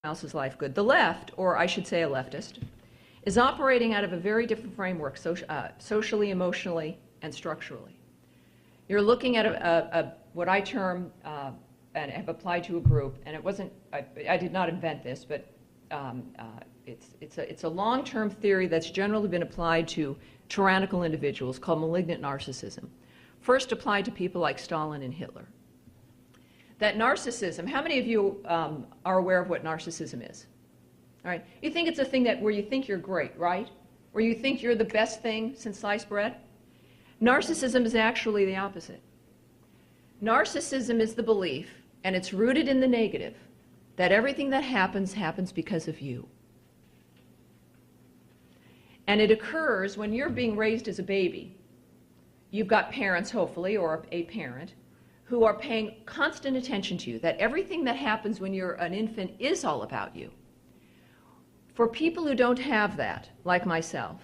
else's life good. The left, or I should say a leftist, is operating out of a very different framework, socially, emotionally, and structurally. You're looking at what I term, and have applied to a group, and it wasn't, I did not invent this, but it's a long-term theory that's generally been applied to tyrannical individuals called malignant narcissism. First applied to people like Stalin and Hitler. That narcissism, how many of you are aware of what narcissism is? All right, you think it's a thing where you think you're great, right? Where you think you're the best thing since sliced bread? Narcissism is actually the opposite. Narcissism is the belief, and it's rooted in the negative, that everything that happens because of you. And it occurs when you're being raised as a baby. You've got parents, hopefully, or a parent, who are paying constant attention to you, that everything that happens when you're an infant is all about you. For people who don't have that, like myself,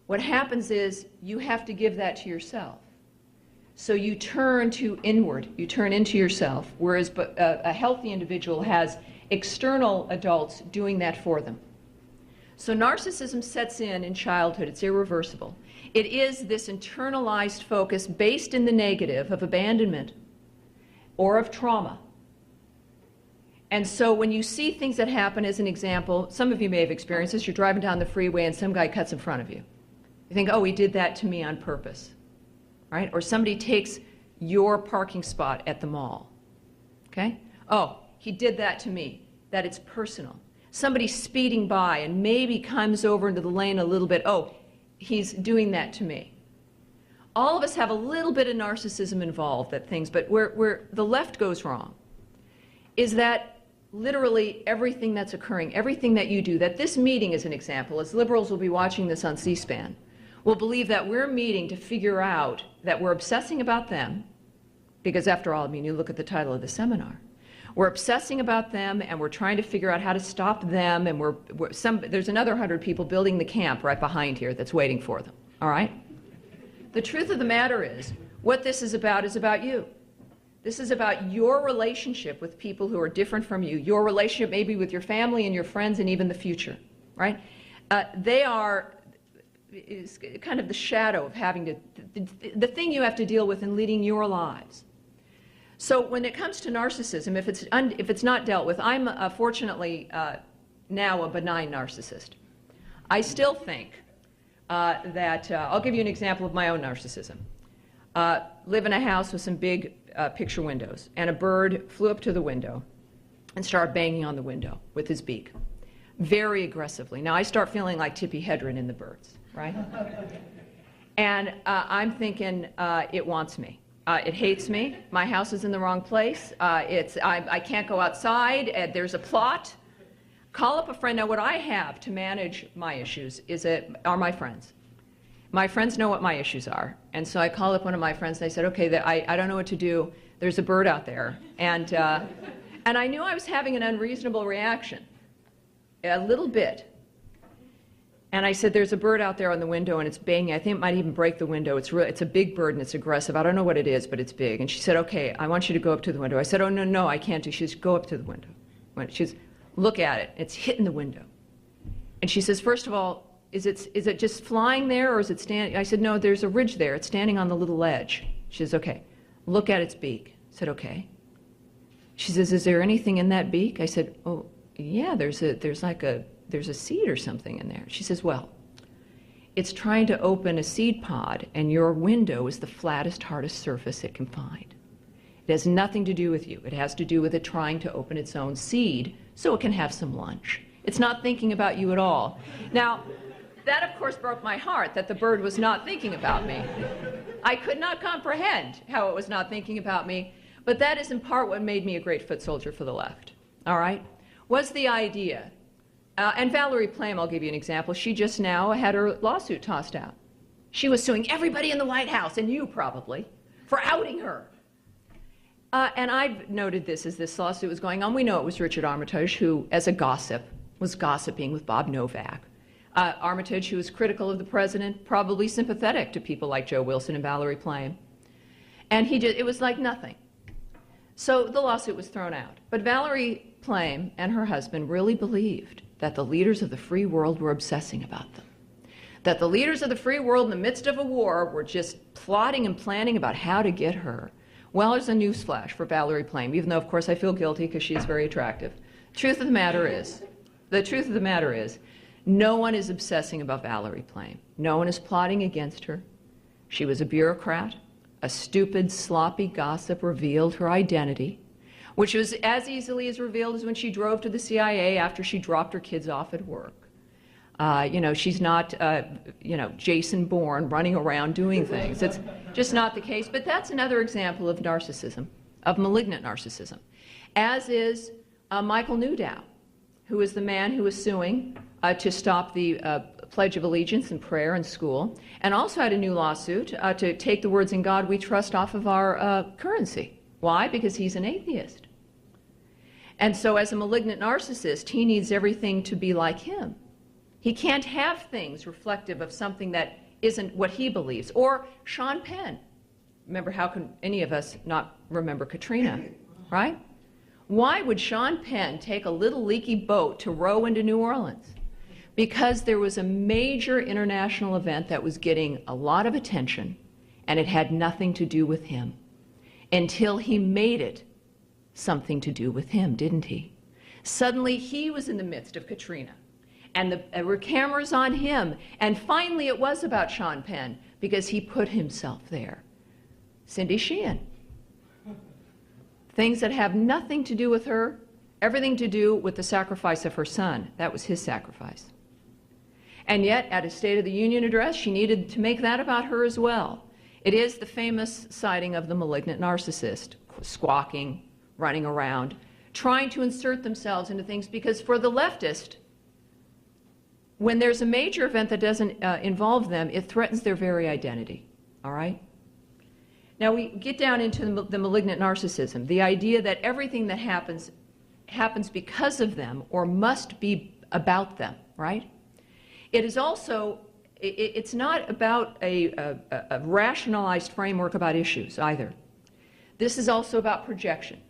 what happens is you have to give that to yourself. So you turn to inward, you turn into yourself, whereas a healthy individual has external adults doing that for them. So narcissism sets in childhood. It's irreversible. It is this internalized focus based in the negative of abandonment or of trauma. And so when you see things that happen, as an example, some of you may have experienced this, you're driving down the freeway and some guy cuts in front of you. You think, oh, he did that to me on purpose, right? Or somebody takes your parking spot at the mall, okay? Oh, he did that to me, that it's personal. Somebody speeding by and maybe comes over into the lane a little bit, oh, he's doing that to me. All of us have a little bit of narcissism involved at things, but where the left goes wrong is that literally everything that's occurring, everything that you do, that this meeting is an example, as liberals will be watching this on C-SPAN, will believe that we're meeting to figure out that we're obsessing about them, because after all, I mean, you look at the title of the seminar. We're obsessing about them, and we're trying to figure out how to stop them, and there's another 100 people building the camp right behind here that's waiting for them, all right? The truth of the matter is, what this is about you. This is about your relationship with people who are different from you, your relationship maybe with your family and your friends and even the future, right? Is kind of the shadow of having to, the thing you have to deal with in leading your lives. So when it comes to narcissism, if it's not dealt with, I'm fortunately now a benign narcissist. I still think that, I'll give you an example of my own narcissism. Live in a house with some big picture windows, and a bird flew up to the window and started banging on the window with his beak, very aggressively. Now I start feeling like Tippi Hedren in The Birds, right? And I'm thinking, it wants me. It hates me. My house is in the wrong place. I can't go outside. There's a plot. Call up a friend. Now, what I have to manage my issues are my friends. My friends know what my issues are. And so I called up one of my friends and I said, okay, I don't know what to do. There's a bird out there. And I knew I was having an unreasonable reaction, a little bit. And I said, there's a bird out there on the window and it's banging. I think it might even break the window. It's a big bird and it's aggressive. I don't know what it is, but it's big. And she said, okay, I want you to go up to the window. I said, oh, no, I can't do. She says, go up to the window. She says, look at it. It's hitting the window. And she says, first of all, is it just flying there or is it standing? I said, no, there's a ridge there. It's standing on the little ledge. She says, okay, look at its beak. I said, okay. She says, is there anything in that beak? I said, oh, yeah, there's a seed or something in there. She says, well, it's trying to open a seed pod, and your window is the flattest, hardest surface it can find. It has nothing to do with you. It has to do with it trying to open its own seed so it can have some lunch. It's not thinking about you at all. Now, that, of course, broke my heart, that the bird was not thinking about me. I could not comprehend how it was not thinking about me, but that is in part what made me a great foot soldier for the left, all right? Was the idea. And Valerie Plame, I'll give you an example. She just now had her lawsuit tossed out. She was suing everybody in the White House, and you probably, for outing her. And I've noted this as this lawsuit was going on. We know it was Richard Armitage who, as a gossip, was gossiping with Bob Novak. Armitage, who was critical of the president, probably sympathetic to people like Joe Wilson and Valerie Plame. And it was like nothing. So the lawsuit was thrown out. But Valerie Plame and her husband really believed that the leaders of the free world were obsessing about them. That the leaders of the free world in the midst of a war were just plotting and planning about how to get her. Well, there's a newsflash for Valerie Plame, even though, of course, I feel guilty because she's very attractive. The truth of the matter is, no one is obsessing about Valerie Plame. No one is plotting against her. She was a bureaucrat. A stupid, sloppy gossip revealed her identity, which was as easily as revealed as when she drove to the CIA after she dropped her kids off at work. She's not, Jason Bourne running around doing things. It's just not the case. But that's another example of narcissism, of malignant narcissism, as is Michael Newdow, who is the man who was suing to stop the Pledge of Allegiance and prayer in school, and also had a new lawsuit to take the words "In God We Trust" off of our currency. Why? Because he's an atheist. And so as a malignant narcissist, he needs everything to be like him. He can't have things reflective of something that isn't what he believes. Or Sean Penn. Remember, how can any of us not remember Katrina, right? Why would Sean Penn take a little leaky boat to row into New Orleans? Because there was a major international event that was getting a lot of attention, and it had nothing to do with him. Until he made it something to do with him, didn't he? Suddenly he was in the midst of Katrina, and there were cameras on him, and finally it was about Sean Penn, because he put himself there. Cindy Sheehan. Things that have nothing to do with her, everything to do with the sacrifice of her son. That was his sacrifice. And yet, at a State of the Union address, she needed to make that about her as well. It is the famous sighting of the malignant narcissist, squawking, running around, trying to insert themselves into things, because for the leftist, when there's a major event that doesn't involve them, it threatens their very identity, all right? Now we get down into the malignant narcissism, the idea that everything that happens because of them or must be about them, right? It is also, it's not about a rationalized framework about issues either. This is also about projection.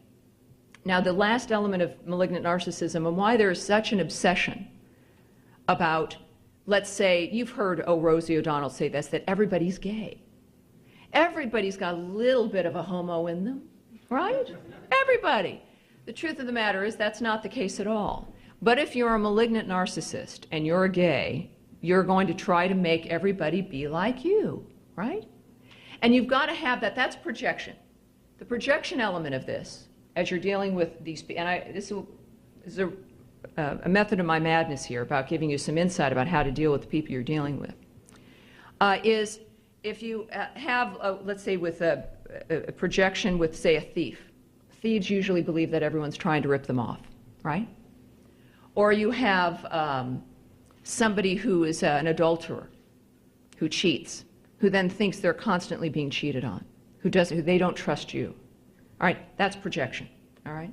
Now, the last element of malignant narcissism and why there is such an obsession about, let's say, you've heard Rosie O'Donnell say this, that everybody's gay. Everybody's got a little bit of a homo in them, right? Everybody. The truth of the matter is that's not the case at all. But if you're a malignant narcissist and you're gay, you're going to try to make everybody be like you, right? And you've got to have that. That's projection. The projection element of this, as you're dealing with these, and this is a method of my madness here about giving you some insight about how to deal with the people you're dealing with, is if you have, let's say, with a projection with, say, a thief. Thieves usually believe that everyone's trying to rip them off, right? Or you have somebody who is an adulterer, who cheats, who then thinks they're constantly being cheated on, who they don't trust you. All right, that's projection, all right?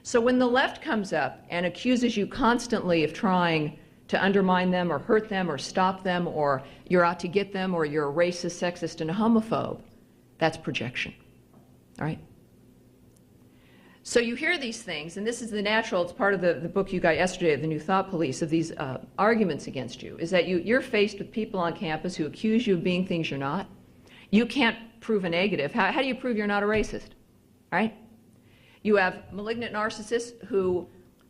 So when the left comes up and accuses you constantly of trying to undermine them or hurt them or stop them or you're out to get them or you're a racist, sexist, and a homophobe, that's projection, all right? So you hear these things, and this is the natural, it's part of the book you got yesterday, The New Thought Police, of these arguments against you, is that you're faced with people on campus who accuse you of being things you're not. You can't prove a negative. How do you prove you're not a racist, right? You have malignant narcissists who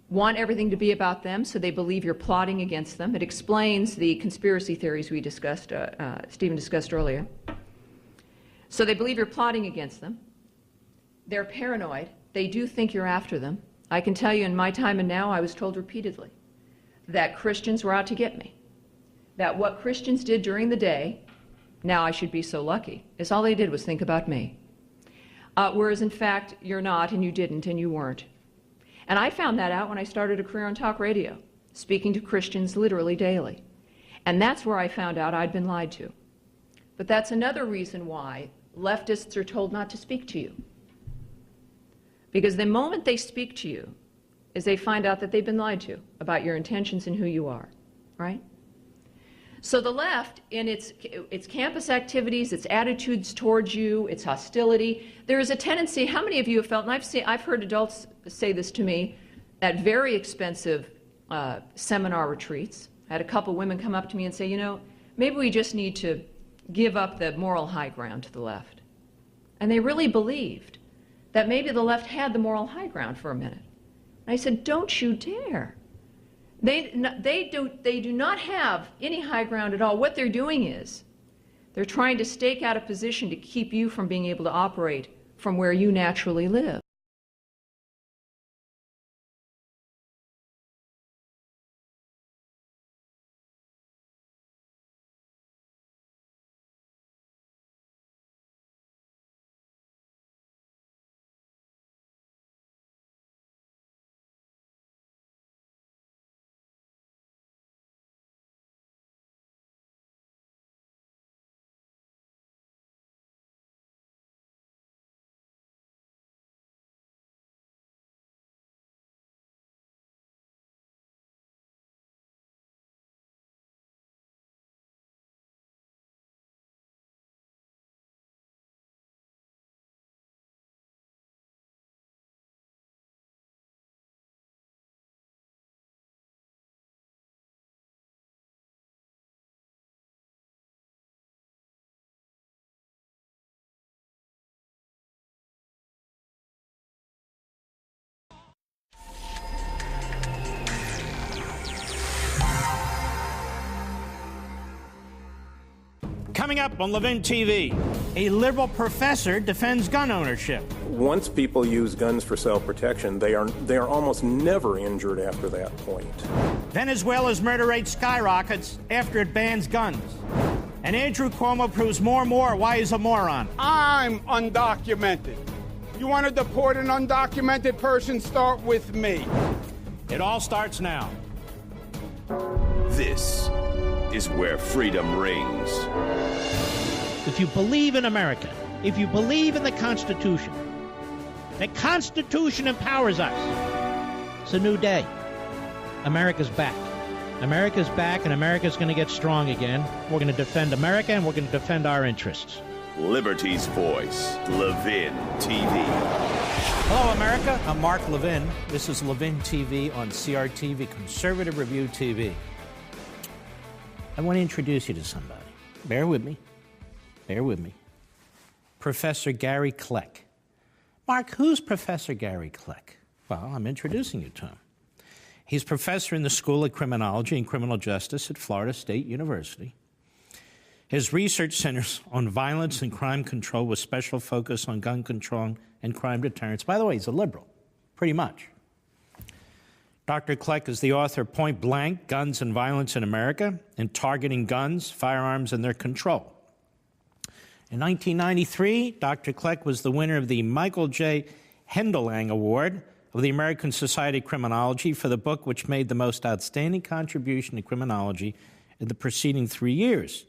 want everything to be about them, so they believe you're plotting against them. It explains the conspiracy theories we discussed, Stephen discussed earlier. So they believe you're plotting against them. They're paranoid. They do think you're after them. I can tell you in my time and now, I was told repeatedly that Christians were out to get me. That what Christians did during the day, now I should be so lucky, is all they did was think about me. Whereas in fact, you're not, and you didn't, and you weren't. And I found that out when I started a career on talk radio, speaking to Christians literally daily. And that's where I found out I'd been lied to. But that's another reason why leftists are told not to speak to you. Because the moment they speak to you is they find out that they've been lied to about your intentions and who you are, right? So the left, in its campus activities, its attitudes towards you, its hostility, there is a tendency, how many of you have felt, and I've heard adults say this to me, at very expensive seminar retreats. I had a couple women come up to me and say, you know, maybe we just need to give up the moral high ground to the left. And they really believed that maybe the left had the moral high ground for a minute. And I said, don't you dare. They do not have any high ground at all. What they're doing is they're trying to stake out a position to keep you from being able to operate from where you naturally live. Coming up on Levin TV, a liberal professor defends gun ownership. Once people use guns for self-protection, they are almost never injured after that point. Venezuela's murder rate skyrockets after it bans guns. And Andrew Cuomo proves more and more why he's a moron. I'm undocumented. You want to deport an undocumented person? Start with me. It all starts now. This is where freedom rings. If you believe in America, if you believe in the Constitution empowers us. It's a new day. America's back. America's back, and America's going to get strong again. We're going to defend America, and we're going to defend our interests. Liberty's voice, Levin TV. Hello, America. I'm Mark Levin. This is Levin TV on CRTV, Conservative Review TV. I want to introduce you to somebody. Bear with me. Bear with me. Professor Gary Kleck. Mark, who's Professor Gary Kleck? Well, I'm introducing you to him. He's professor in the School of Criminology and Criminal Justice at Florida State University. His research centers on violence and crime control with special focus on gun control and crime deterrence. By the way, he's a liberal, pretty much. Dr. Kleck is the author of Point Blank, Guns and Violence in America, and Targeting Guns, Firearms, and Their Control. In 1993, Dr. Kleck was the winner of the Michael J. Hendelang Award of the American Society of Criminology for the book which made the most outstanding contribution to criminology in the preceding 3 years.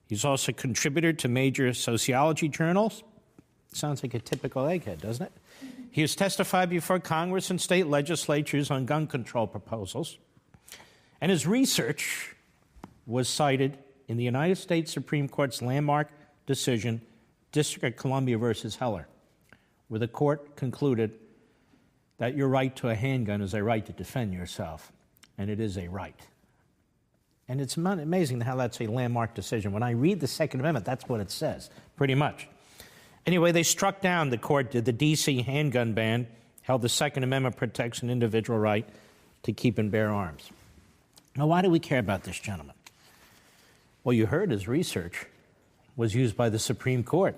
He's also a contributor to major sociology journals. Sounds like a typical egghead, doesn't it? He has testified before Congress and state legislatures on gun control proposals. And his research was cited in the United States Supreme Court's landmark decision, District of Columbia versus Heller, where the court concluded that your right to a handgun is a right to defend yourself, and it is a right. And it's amazing how that's a landmark decision. When I read the Second Amendment, that's what it says, pretty much. Anyway, they struck down, the court did, the D.C. handgun ban, held the Second Amendment protects an individual right to keep and bear arms. Now, why do we care about this gentleman? Well, you heard his research was used by the Supreme Court.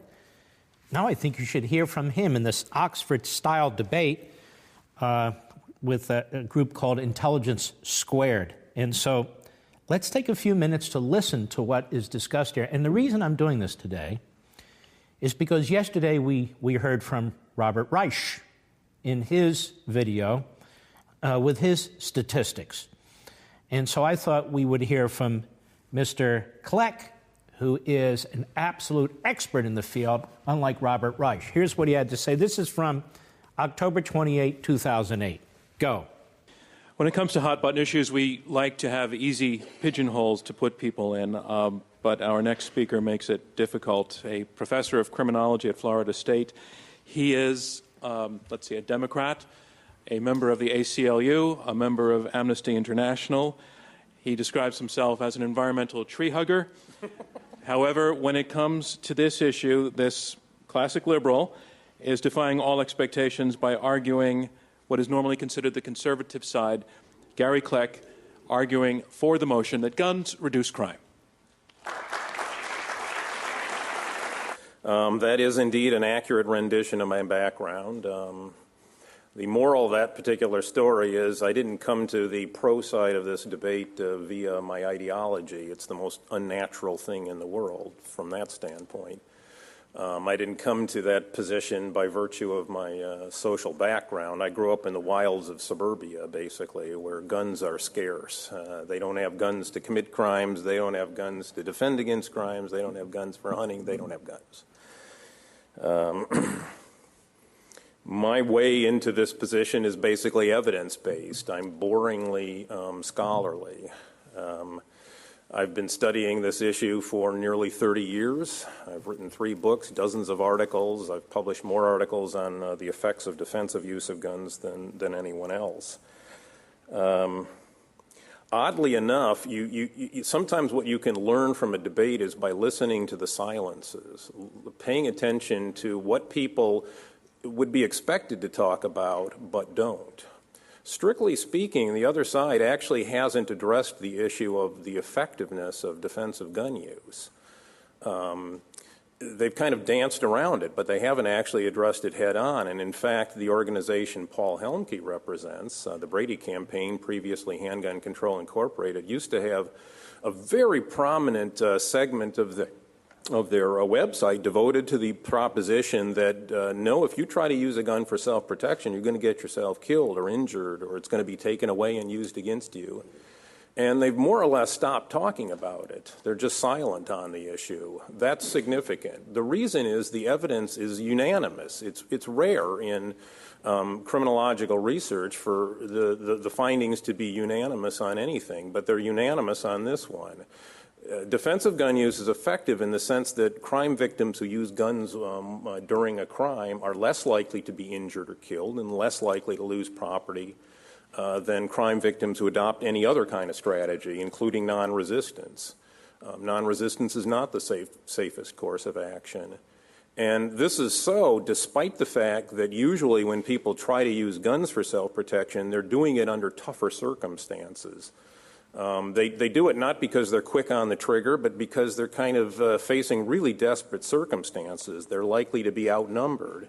Now I think you should hear from him in this Oxford-style debate with a group called Intelligence Squared. And so let's take a few minutes to listen to what is discussed here. And the reason I'm doing this today is because yesterday we heard from Robert Reich in his video with his statistics. And so I thought we would hear from Mr. Kleck, who is an absolute expert in the field, unlike Robert Reich. Here's what he had to say. This is from October 28, 2008. Go. When it comes to hot-button issues, we like to have easy pigeonholes to put people in, but our next speaker makes it difficult. A professor of criminology at Florida State. He is, a Democrat. a member of the ACLU, a member of Amnesty International. He describes himself as an environmental tree hugger. However, when it comes to this issue, this classic liberal is defying all expectations by arguing what is normally considered the conservative side. Gary Kleck arguing for the motion that guns reduce crime. That is indeed an accurate rendition of my background. The moral of that particular story is I didn't come to the pro side of this debate via my ideology. It's the most unnatural thing in the world from that standpoint. I didn't come to that position by virtue of my social background. I grew up in the wilds of suburbia, basically, where guns are scarce. They don't have guns to commit crimes. They don't have guns to defend against crimes. They don't have guns for hunting. They don't have guns. My way into this position is basically evidence-based. I'm boringly scholarly. I've been studying this issue for nearly 30 years. I've written 3 books, dozens of articles. I've published more articles on the effects of defensive use of guns than anyone else. Oddly enough, sometimes what you can learn from a debate is by listening to the silences, paying attention to what people would be expected to talk about but don't. Strictly speaking, the other side actually hasn't addressed the issue of the effectiveness of defensive gun use. They've kind of danced around it, but they haven't actually addressed it head on. And in fact, the organization Paul Helmke represents, the Brady Campaign, previously Handgun Control Incorporated, used to have a very prominent segment of their website devoted to the proposition that no, if you try to use a gun for self-protection, you're going to get yourself killed or injured, or it's going to be taken away and used against you. And they've more or less stopped talking about it. They're just silent on the issue. That's significant. The reason is the evidence is unanimous. It's rare in criminological research for the findings to be unanimous on anything, but they're unanimous on this one. Defensive gun use is effective in the sense that crime victims who use guns during a crime are less likely to be injured or killed and less likely to lose property than crime victims who adopt any other kind of strategy, including non-resistance. Non-resistance is not the safest course of action. And this is so despite the fact that usually when people try to use guns for self-protection, they're doing it under tougher circumstances. They do it not because they're quick on the trigger, but because they're kind of facing really desperate circumstances. They're likely to be outnumbered.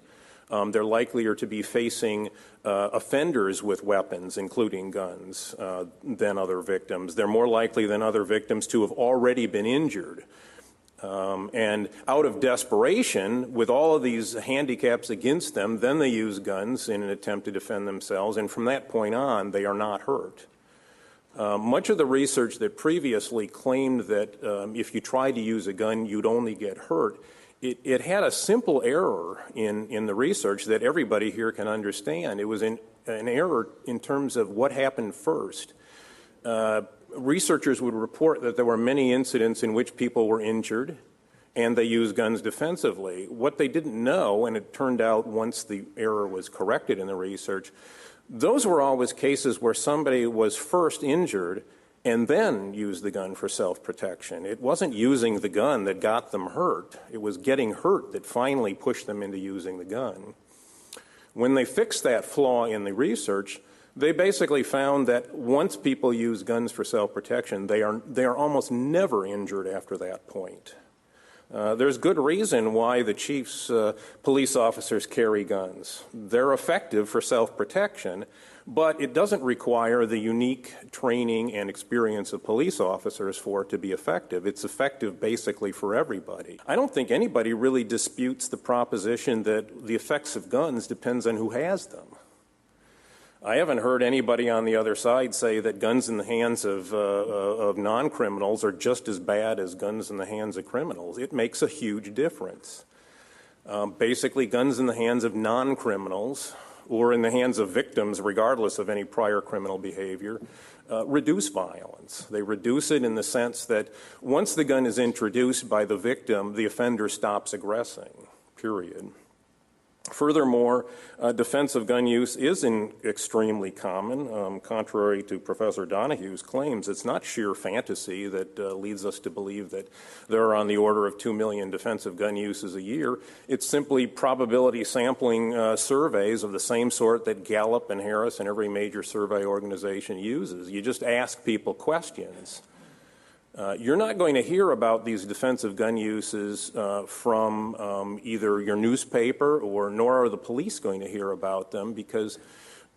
They're likelier to be facing offenders with weapons, including guns, than other victims. They're more likely than other victims to have already been injured. And out of desperation, with all of these handicaps against them, then they use guns in an attempt to defend themselves, and from that point on, they are not hurt. Much of the research that previously claimed that if you tried to use a gun, you'd only get hurt, it had a simple error in the research that everybody here can understand. It was an error in terms of what happened first. Researchers would report that there were many incidents in which people were injured and they used guns defensively. What they didn't know, and it turned out once the error was corrected in the research, those were always cases where somebody was first injured and then used the gun for self-protection. It wasn't using the gun that got them hurt. It was getting hurt that finally pushed them into using the gun. When they fixed that flaw in the research, they basically found that once people use guns for self-protection, they are almost never injured after that point. There's good reason why the chief's police officers carry guns. They're effective for self-protection, but it doesn't require the unique training and experience of police officers for it to be effective. It's effective basically for everybody. I don't think anybody really disputes the proposition that the effects of guns depends on who has them. I haven't heard anybody on the other side say that guns in the hands of non-criminals are just as bad as guns in the hands of criminals. It makes a huge difference. Basically, guns in the hands of non-criminals or in the hands of victims, regardless of any prior criminal behavior, reduce violence. They reduce it in the sense that once the gun is introduced by the victim, the offender stops aggressing, period. Furthermore, defensive gun use is extremely common. Contrary to Professor Donahue's claims, it's not sheer fantasy that leads us to believe that there are on the order of 2 million defensive gun uses a year. It's simply probability sampling surveys of the same sort that Gallup and Harris and every major survey organization uses. You just ask people questions. You're not going to hear about these defensive gun uses from either your newspaper nor are the police going to hear about them because,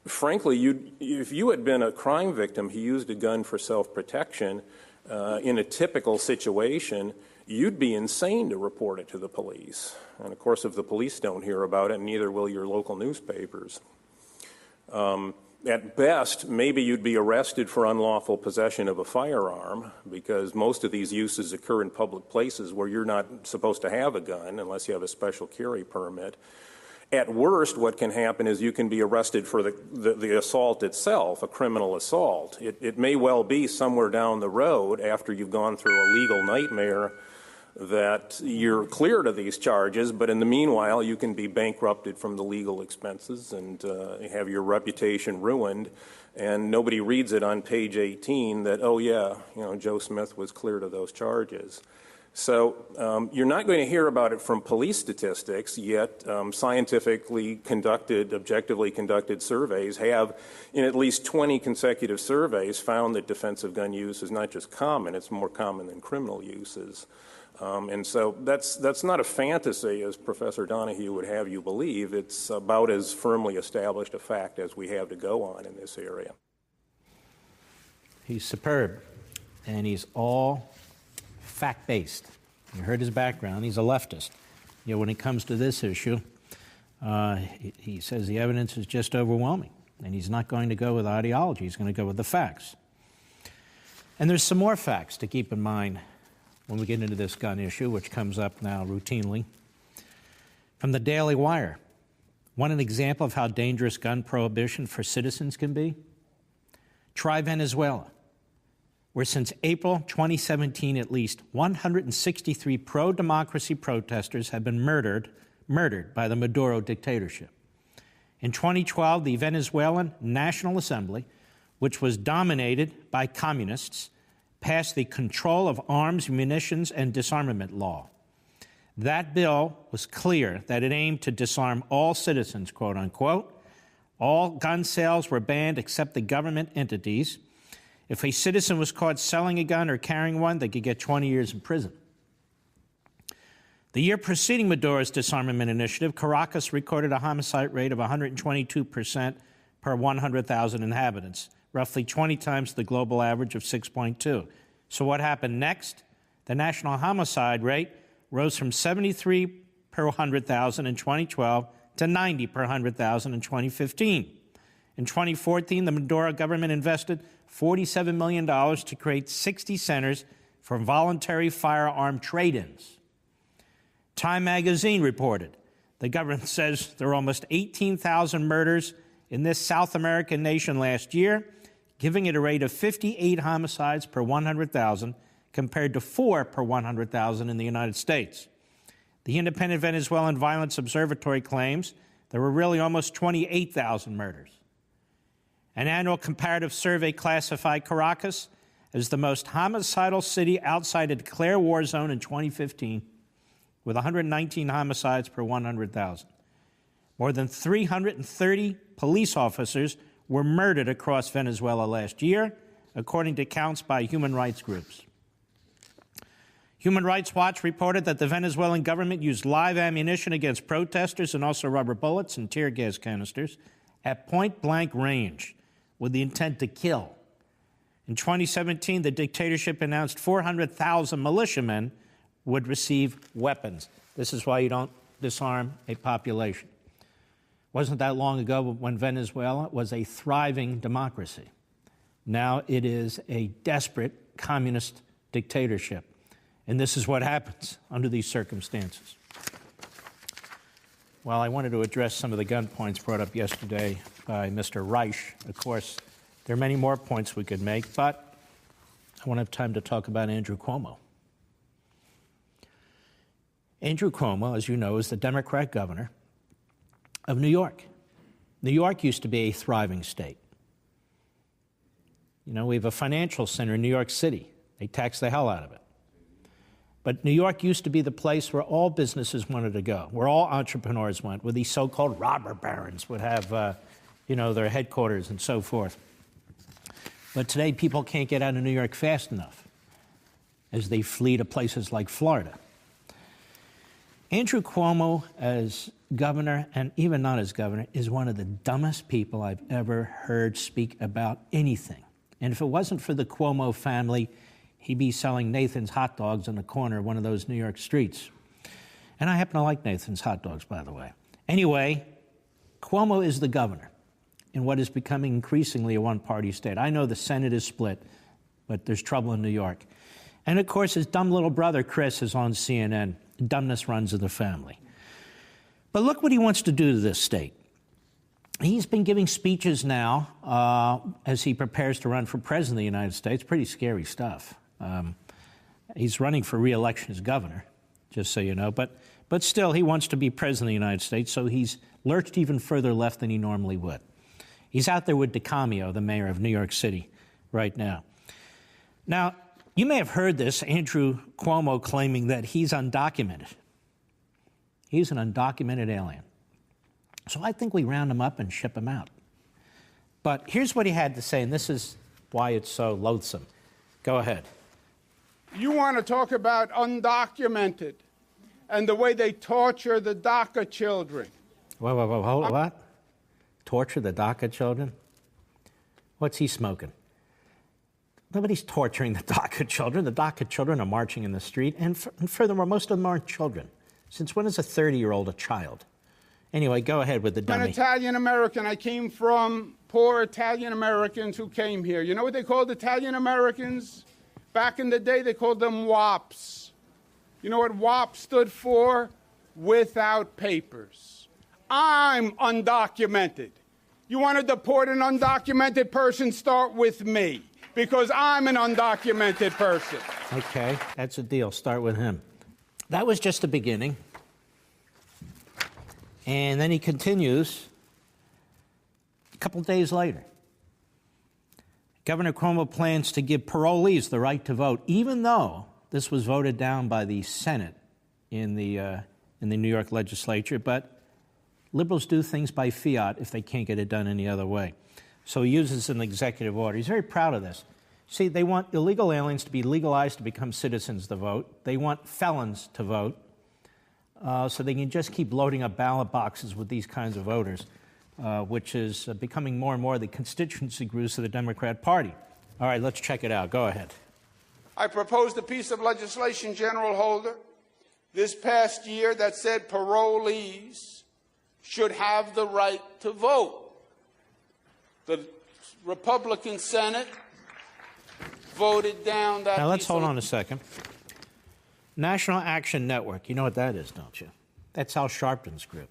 frankly, if you had been a crime victim who used a gun for self-protection in a typical situation, you'd be insane to report it to the police. And, of course, if the police don't hear about it, neither will your local newspapers. At best, maybe you'd be arrested for unlawful possession of a firearm because most of these uses occur in public places where you're not supposed to have a gun unless you have a special carry permit. At worst, what can happen is you can be arrested for the assault itself, a criminal assault. It may well be somewhere down the road after you've gone through a legal nightmare that you're cleared of these charges, but in the meanwhile, you can be bankrupted from the legal expenses and have your reputation ruined, and nobody reads it on page 18 that, oh yeah, Joe Smith was cleared of those charges. So you're not going to hear about it from police statistics, yet scientifically conducted, objectively conducted surveys have, in at least 20 consecutive surveys, found that defensive gun use is not just common, it's more common than criminal uses. And so that's not a fantasy, as Professor Donahue would have you believe. It's about as firmly established a fact as we have to go on in this area. He's superb, and he's all fact-based. You heard his background. He's a leftist. When it comes to this issue, he says the evidence is just overwhelming, and he's not going to go with ideology. He's going to go with the facts. And there's some more facts to keep in mind when we get into this gun issue, which comes up now routinely. From the Daily Wire, want an example of how dangerous gun prohibition for citizens can be? Try Venezuela, where since April 2017 at least 163 pro-democracy protesters have been murdered by the Maduro dictatorship. In 2012, the Venezuelan National Assembly, which was dominated by communists, passed the Control of Arms, Munitions, and Disarmament Law. That bill was clear that it aimed to disarm all citizens, quote unquote. All gun sales were banned except the government entities. If a citizen was caught selling a gun or carrying one, they could get 20 years in prison. The year preceding Maduro's disarmament initiative, Caracas recorded a homicide rate of 122% per 100,000 inhabitants, roughly 20 times the global average of 6.2. So what happened next? The national homicide rate rose from 73 per 100,000 in 2012 to 90 per 100,000 in 2015. In 2014, the Maduro government invested $47 million to create 60 centers for voluntary firearm trade-ins. Time magazine reported the government says there were almost 18,000 murders in this South American nation last year, giving it a rate of 58 homicides per 100,000 compared to 4 per 100,000 in the United States. The Independent Venezuelan Violence Observatory claims there were really almost 28,000 murders. An annual comparative survey classified Caracas as the most homicidal city outside a declared war zone in 2015, with 119 homicides per 100,000. More than 330 police officers were murdered across Venezuela last year, according to counts by human rights groups. Human Rights Watch reported that the Venezuelan government used live ammunition against protesters and also rubber bullets and tear gas canisters at point-blank range with the intent to kill. In 2017, the dictatorship announced 400,000 militiamen would receive weapons. This is why you don't disarm a population. Wasn't that long ago when Venezuela was a thriving democracy. Now it is a desperate communist dictatorship. And this is what happens under these circumstances. Well, I wanted to address some of the gun points brought up yesterday by Mr. Reich. Of course, there are many more points we could make, but I won't have time to talk about Andrew Cuomo. Andrew Cuomo, as you know, is the Democrat governor of New York. New York used to be a thriving state. You know, we have a financial center in New York City. They tax the hell out of it. But New York used to be the place where all businesses wanted to go, where all entrepreneurs went, where these so-called robber barons would have, their headquarters and so forth. But today, people can't get out of New York fast enough as they flee to places like Florida. Andrew Cuomo, as governor, and even not as governor, is one of the dumbest people I've ever heard speak about anything. And if it wasn't for the Cuomo family, he'd be selling Nathan's hot dogs on the corner of one of those New York streets. And I happen to like Nathan's hot dogs, by the way. Anyway, Cuomo is the governor in what is becoming increasingly a one-party state. I know the Senate is split, but there's trouble in New York. And, of course, his dumb little brother, Chris, is on CNN. Dumbness runs in the family. But look what he wants to do to this state. He's been giving speeches now as he prepares to run for president of the United States. Pretty scary stuff. He's running for re-election as governor, just so you know. But still, he wants to be president of the United States, so he's lurched even further left than he normally would. He's out there with DeCamio, the mayor of New York City, right now. Now, you may have heard this, Andrew Cuomo claiming that he's undocumented. He's an undocumented alien. So I think we round him up and ship him out. But here's what he had to say, and this is why it's so loathsome. Go ahead. You want to talk about undocumented and the way they torture the DACA children. Whoa, hold on, what? Torture the DACA children? What's he smoking? Nobody's torturing the DACA children. The DACA children are marching in the street, and furthermore, most of them aren't children. Since when is a 30-year-old a child? Anyway, go ahead with the dummy. I'm an Italian-American. I came from poor Italian-Americans who came here. You know what they called Italian-Americans? Back in the day, they called them WAPs. You know what WAP stood for? Without papers. I'm undocumented. You want to deport an undocumented person? Start with me, because I'm an undocumented person. Okay, that's a deal. Start with him. That was just the beginning. And then he continues a couple days later. Governor Cuomo plans to give parolees the right to vote, even though this was voted down by the Senate in the New York legislature. But liberals do things by fiat if they can't get it done any other way. So he uses an executive order. He's very proud of this. See, they want illegal aliens to be legalized to become citizens to vote. They want felons to vote. So they can just keep loading up ballot boxes with these kinds of voters, which is becoming more and more the constituency groups of the Democrat Party. All right, let's check it out. Go ahead. I proposed a piece of legislation, General Holder, this past year that said parolees should have the right to vote. The Republican Senate voted down that. Now let's hold on a second. National Action Network, you know what that is, don't you? That's Al Sharpton's group.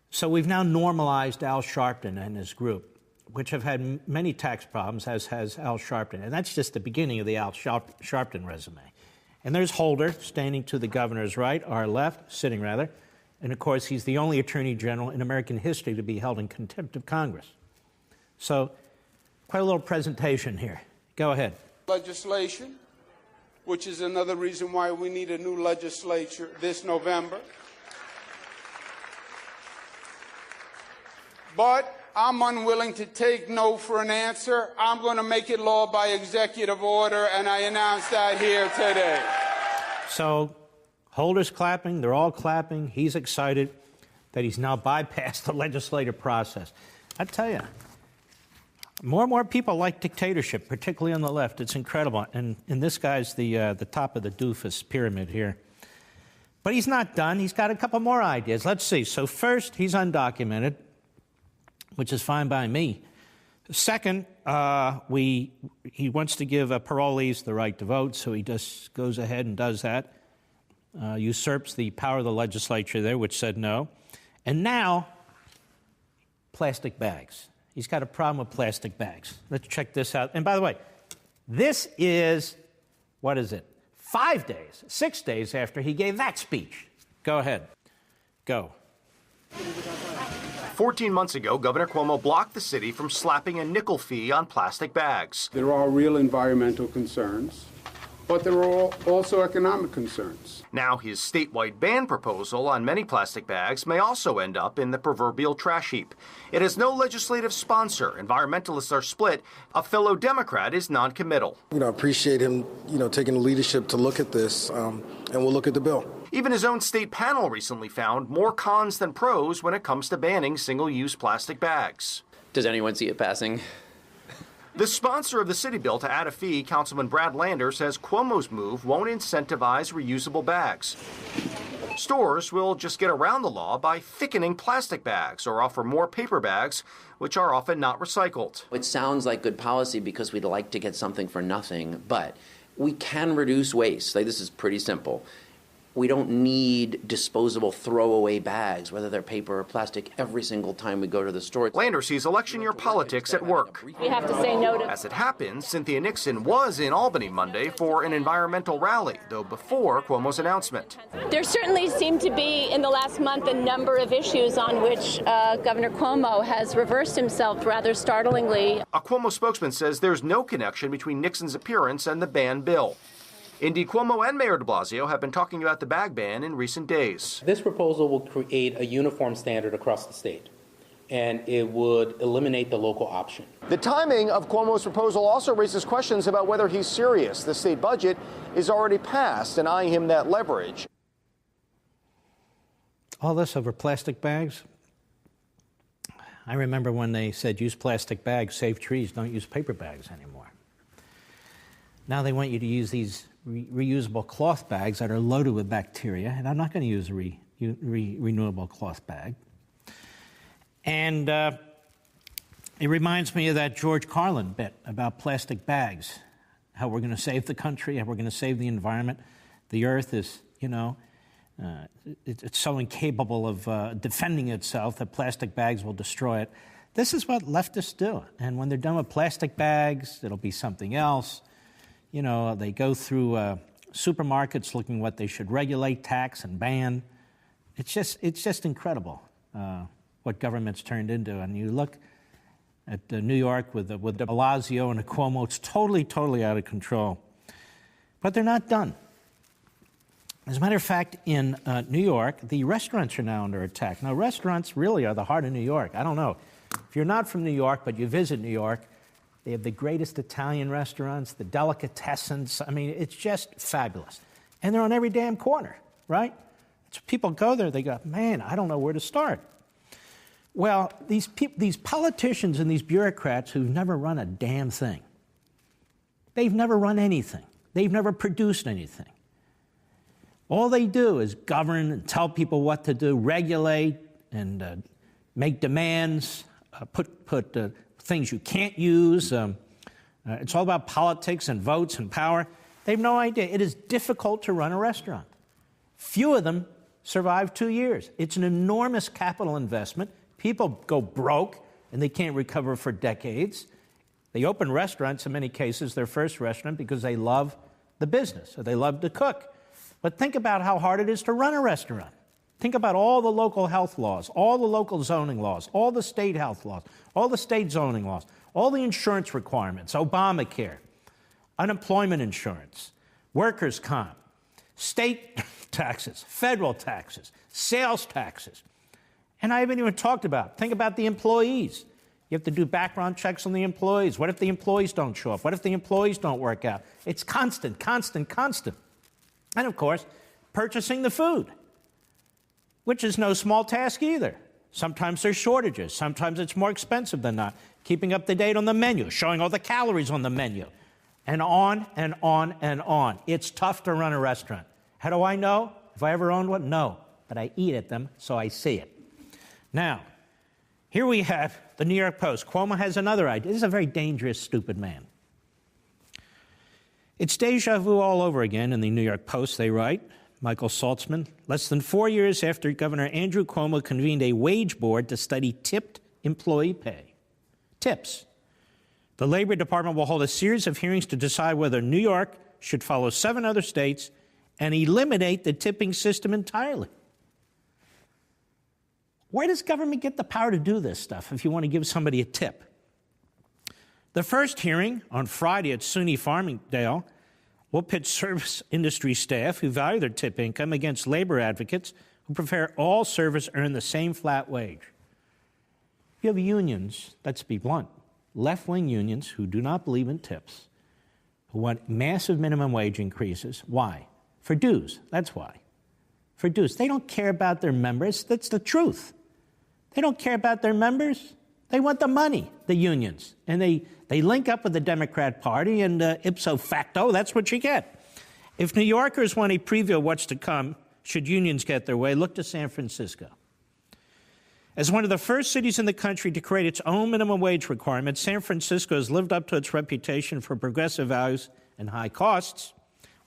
So we've now normalized Al Sharpton and his group, which have had many tax problems, as has Al Sharpton. And that's just the beginning of the Al Sharpton resume. And there's Holder, standing to the governor's right, our left, sitting rather. And of course, he's the only attorney general in American history to be held in contempt of Congress. So, quite a little presentation here. Go ahead. Legislation, which is another reason why we need a new legislature this November. But I'm unwilling to take no for an answer. I'm going to make it law by executive order, and I announce that here today. So, Holder's clapping, they're all clapping. He's excited that he's now bypassed the legislative process. I tell you, more and more people like dictatorship, particularly on the left. It's incredible. And this guy's the top of the doofus pyramid here. But he's not done. He's got a couple more ideas. Let's see. So first, he's undocumented, which is fine by me. Second, he wants to give parolees the right to vote, so he just goes ahead and does that. Usurps the power of the legislature there, which said no. And now, plastic bags. He's got a problem with plastic bags. Let's check this out. And by the way, this is, 6 days after he gave that speech. Go ahead. Go. 14 months ago, Governor Cuomo blocked the city from slapping a nickel fee on plastic bags. There are real environmental concerns, but there are also economic concerns. Now his statewide ban proposal on many plastic bags may also end up in the proverbial trash heap. It has no legislative sponsor. Environmentalists are split. A fellow Democrat is non-committal. Appreciate him, taking the leadership to look at this, and we'll look at the bill. Even his own state panel recently found more cons than pros when it comes to banning single-use plastic bags. Does anyone see it passing? The sponsor of the city bill to add a fee, Councilman Brad Lander, says Cuomo's move won't incentivize reusable bags. Stores will just get around the law by thickening plastic bags or offer more paper bags, which are often not recycled. It sounds like good policy because we'd like to get something for nothing, but we can reduce waste. This is pretty simple. We don't need disposable throwaway bags, whether they're paper or plastic, every single time we go to the store. Lander sees election year politics at work. We have to say no to... As it happens, Cynthia Nixon was in Albany Monday for an environmental rally, though before Cuomo's announcement. There certainly seem to be, in the last month, a number of issues on which Governor Cuomo has reversed himself rather startlingly. A Cuomo spokesman says there's no connection between Nixon's appearance and the ban bill. Indeed, Cuomo and Mayor de Blasio have been talking about the bag ban in recent days. This proposal will create a uniform standard across the state, and it would eliminate the local option. The timing of Cuomo's proposal also raises questions about whether he's serious. The state budget is already passed, denying him that leverage. All this over plastic bags? I remember when they said use plastic bags, save trees, don't use paper bags anymore. Now they want you to use these reusable cloth bags that are loaded with bacteria, and I'm not going to use a renewable cloth bag. And it reminds me of that George Carlin bit about plastic bags, how we're going to save the country, how we're going to save the environment. The earth is, it's so incapable of defending itself that plastic bags will destroy it. This is what leftists do. And when they're done with plastic bags, it'll be something else. They go through supermarkets looking what they should regulate, tax, and ban. It's just incredible what government's turned into. And you look at New York with de Blasio and Cuomo, it's totally out of control. But they're not done. As a matter of fact, in New York, the restaurants are now under attack. Now, restaurants really are the heart of New York. I don't know. If you're not from New York, but you visit New York, they have the greatest Italian restaurants, the delicatessens. I mean, it's just fabulous. And they're on every damn corner, right? So people go there, they go, man, I don't know where to start. Well, these politicians and these bureaucrats who've never run a damn thing, they've never run anything. They've never produced anything. All they do is govern and tell people what to do, regulate and make demands, put things you can't use. It's all about politics and votes and power. They have no idea. It is difficult to run a restaurant. Few of them survive 2 years. It's an enormous capital investment. People go broke, and they can't recover for decades. They open restaurants, in many cases, their first restaurant, because they love the business, or they love to cook. But think about how hard it is to run a restaurant. Think about all the local health laws, all the local zoning laws, all the state health laws, all the state zoning laws, all the insurance requirements, Obamacare, unemployment insurance, workers' comp, state taxes, federal taxes, sales taxes. And I haven't even talked about, think about the employees. You have to do background checks on the employees. What if the employees don't show up? What if the employees don't work out? It's constant. And of course, purchasing the food, which is no small task either. Sometimes there's shortages. Sometimes it's more expensive than not. Keeping up to date on the menu, showing all the calories on the menu, and on and on and on. It's tough to run a restaurant. How do I know? If I ever owned one? No. But I eat at them, so I see it. Now, here we have the New York Post. Cuomo has another idea. This is a very dangerous, stupid man. It's deja vu all over again in the New York Post, they write. Michael Saltzman, less than 4 years after Governor Andrew Cuomo convened a wage board to study tipped employee pay. Tips. The Labor Department will hold a series of hearings to decide whether New York should follow 7 other states and eliminate the tipping system entirely. Where does government get the power to do this stuff if you want to give somebody a tip? The first hearing on Friday at SUNY Farmingdale will pit service industry staff who value their tip income against labor advocates who prefer all servers earn the same flat wage. You have unions, let's be blunt, left-wing unions who do not believe in tips, who want massive minimum wage increases. Why? For dues, that's why. For dues. They don't care about their members, that's the truth. They don't care about their members. They want the money, the unions. And they link up with the Democrat Party, and ipso facto, that's what you get. If New Yorkers want a preview of what's to come, should unions get their way, look to San Francisco. As one of the first cities in the country to create its own minimum wage requirement, San Francisco has lived up to its reputation for progressive values and high costs,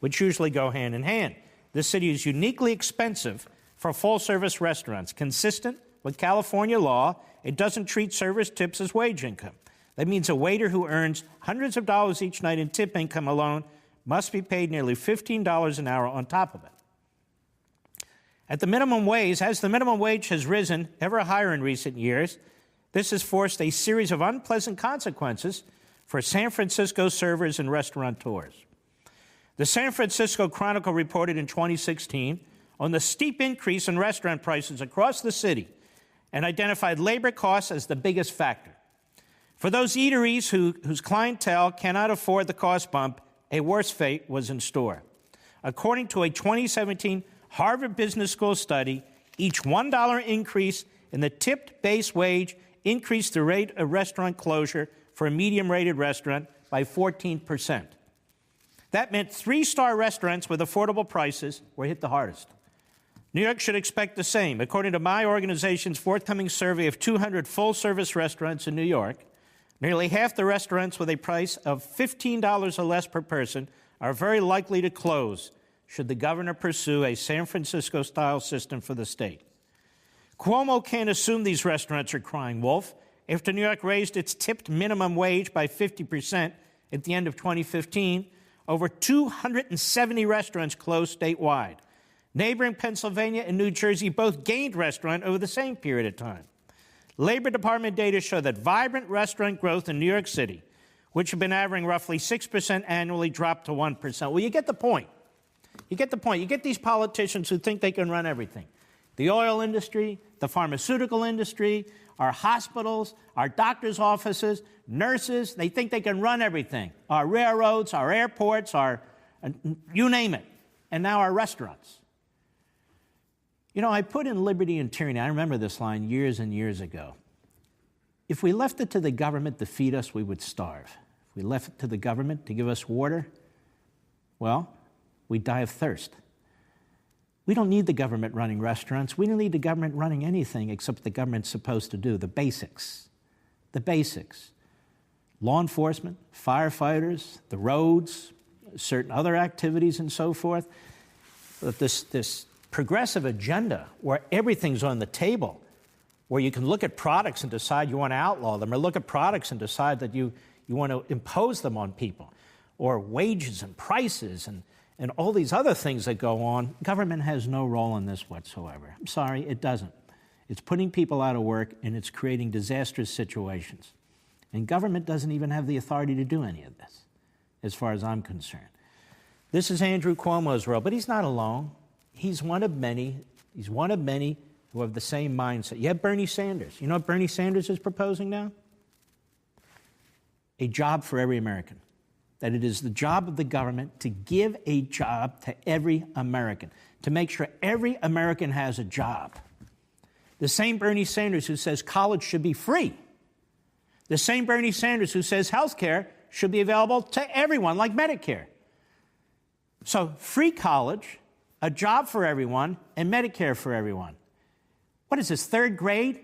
which usually go hand in hand. This city is uniquely expensive for full-service restaurants. Consistent with California law, it doesn't treat servers' tips as wage income. That means a waiter who earns hundreds of dollars each night in tip income alone must be paid nearly $15 an hour on top of it. At the minimum wage, as the minimum wage has risen ever higher in recent years, this has forced a series of unpleasant consequences for San Francisco servers and restaurateurs. The San Francisco Chronicle reported in 2016 on the steep increase in restaurant prices across the city and identified labor costs as the biggest factor. For those eateries whose clientele cannot afford the cost bump, a worse fate was in store. According to a 2017 Harvard Business School study, each $1 increase in the tipped base wage increased the rate of restaurant closure for a medium-rated restaurant by 14%. That meant 3-star restaurants with affordable prices were hit the hardest. New York should expect the same. According to my organization's forthcoming survey of 200 full-service restaurants in New York, nearly half the restaurants with a price of $15 or less per person are very likely to close should the governor pursue a San Francisco-style system for the state. Cuomo can't assume these restaurants are crying wolf. After New York raised its tipped minimum wage by 50% at the end of 2015, over 270 restaurants closed statewide. Neighboring Pennsylvania and New Jersey both gained restaurant over the same period of time. Labor Department data show that vibrant restaurant growth in New York City, which had been averaging roughly 6% annually, dropped to 1%. Well, you get the point. You get the point. You get these politicians who think they can run everything. The oil industry, the pharmaceutical industry, our hospitals, our doctors' offices, nurses, they think they can run everything. Our railroads, our airports, you name it. And now our restaurants. You know, I put in Liberty and Tyranny, I remember this line years and years ago. If we left it to the government to feed us, we would starve. If we left it to the government to give us water, well, we'd die of thirst. We don't need the government running restaurants. We don't need the government running anything except what the government's supposed to do, the basics. The basics. Law enforcement, firefighters, the roads, certain other activities and so forth. But this progressive agenda where everything's on the table, where you can look at products and decide you want to outlaw them, or look at products and decide that you want to impose them on people, or wages and prices and all these other things that go on, government has no role in this whatsoever. I'm sorry, it doesn't. It's putting people out of work, and it's creating disastrous situations. And government doesn't even have the authority to do any of this, as far as I'm concerned. This is Andrew Cuomo's role, but he's not alone. He's one of many. He's one of many who have the same mindset. You have Bernie Sanders. You know what Bernie Sanders is proposing now? A job for every American. That it is the job of the government to give a job to every American, to make sure every American has a job. The same Bernie Sanders who says college should be free. The same Bernie Sanders who says health care should be available to everyone, like Medicare. So free college, a job for everyone, and Medicare for everyone. What is this, third grade?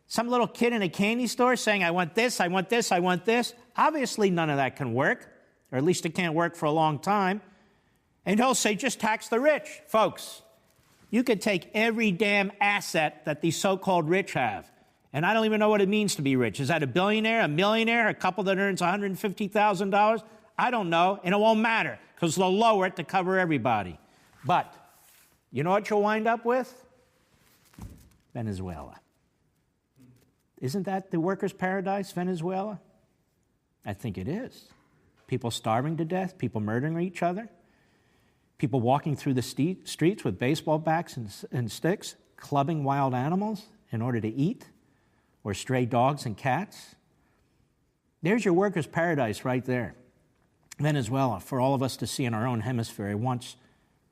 Some little kid in a candy store saying, I want this, I want this, I want this. Obviously, none of that can work, or at least it can't work for a long time. And he'll say, just tax the rich. Folks, you could take every damn asset that these so-called rich have, and I don't even know what it means to be rich. Is that a billionaire, a millionaire, a couple that earns $150,000? I don't know, and it won't matter, because they'll lower it to cover everybody. But you know what you'll wind up with? Venezuela. Isn't that the workers' paradise, Venezuela? I think it is. People starving to death, people murdering each other, people walking through the streets with baseball bats and sticks, clubbing wild animals in order to eat, or stray dogs and cats. There's your workers' paradise right there. Venezuela, for all of us to see in our own hemisphere, a once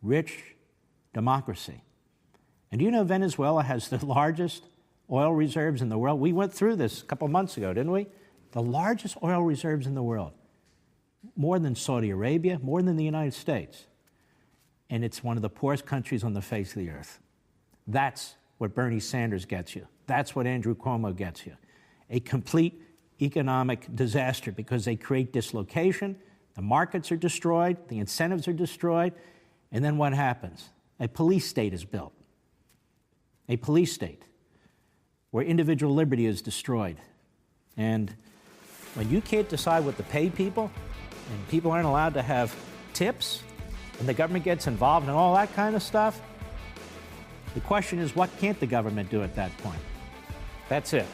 rich democracy. And do you know Venezuela has the largest oil reserves in the world? We went through this a couple months ago, didn't we? The largest oil reserves in the world. More than Saudi Arabia, more than the United States. And it's one of the poorest countries on the face of the earth. That's what Bernie Sanders gets you. That's what Andrew Cuomo gets you. A complete economic disaster because they create dislocation, the markets are destroyed, the incentives are destroyed, and then what happens? A police state is built. A police state where individual liberty is destroyed. And when you can't decide what to pay people, and people aren't allowed to have tips, and the government gets involved in all that kind of stuff, the question is, what can't the government do at that point? That's it.